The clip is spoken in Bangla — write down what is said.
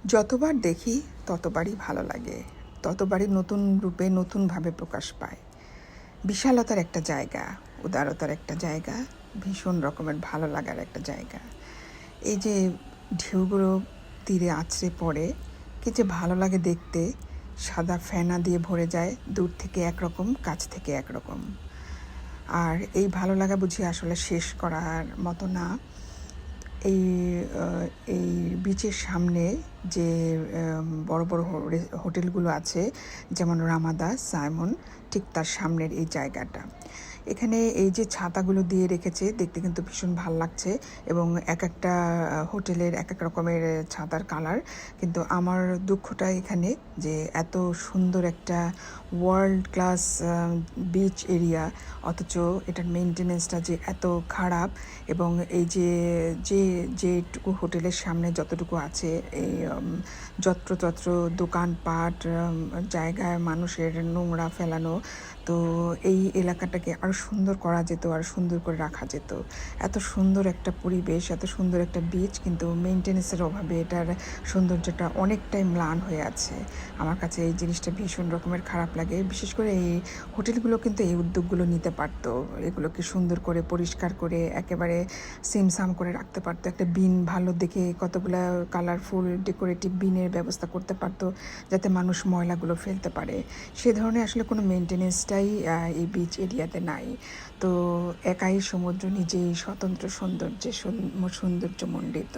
যতবার দেখি ততবারই ভালো লাগে, ততবারই নতুন রূপে নতুনভাবে প্রকাশ পায়। বিশালতার একটা জায়গা, উদারতার একটা জায়গা, ভীষণ রকমের ভালো লাগার একটা জায়গা। এই যে ঢেউগুলো তীরে আছড়ে পড়ে, কি যে ভালো লাগে দেখতে। সাদা ফেনা দিয়ে ভরে যায়, দূর থেকে একরকম, কাছ থেকে একরকম। আর এই ভালো লাগা বুঝি আসলে শেষ করার মতো না। এই এই বিচের সামনে যে বড় বড় হোটেলগুলো আছে, যেমন রামাদা, সাইমন, ঠিক তার সামনের এই জায়গাটা। এখানে এই যে ছাতাগুলো দিয়ে রেখেছে, দেখতে কিন্তু ভীষণ ভাল লাগছে, এবং এক একটা হোটেলের এক এক রকমের ছাতার কালার। কিন্তু আমার দুঃখটা এখানে যে এত সুন্দর একটা ওয়ার্ল্ড ক্লাস বিচ এরিয়া, অথচ এটার মেনটেনেন্সটা যে এত খারাপ। এবং এই যে যে যেটুকু হোটেলের সামনে যতটুকু আছে, এই যত্রতত্র দোকানপাট, জায়গায় মানুষের নোংরা ফেলানো, তো এই এলাকাটাকে আরও সুন্দর করা যেত, আর সুন্দর করে রাখা যেত। এত সুন্দর একটা পরিবেশ, এত সুন্দর একটা বিচ, কিন্তু মেনটেন্যান্সের অভাবে এটার সৌন্দর্যটা অনেকটাই ম্লান হয়ে আছে। আমার কাছে এই জিনিসটা ভীষণ রকমের খারাপ লাগে। বিশেষ করে এই হোটেলগুলো কিন্তু এই উদ্যোগগুলো নিতে পারতো, এগুলোকে সুন্দর করে পরিষ্কার করে একেবারে সিমসাম করে রাখতে পারতো। একটা বিন ভালো দেখে কতগুলা কালারফুল ডেকোরেটিভ বিনের ব্যবস্থা করতে পারতো, যাতে মানুষ ময়লাগুলো ফেলতে পারে। সে ধরনের আসলে কোনো মেনটেনেন্সটাই এই বিচ এরিয়াতে নাই। তো একাই সমুদ্র নিজেই স্বতন্ত্র সৌন্দর্যমণ্ডিত।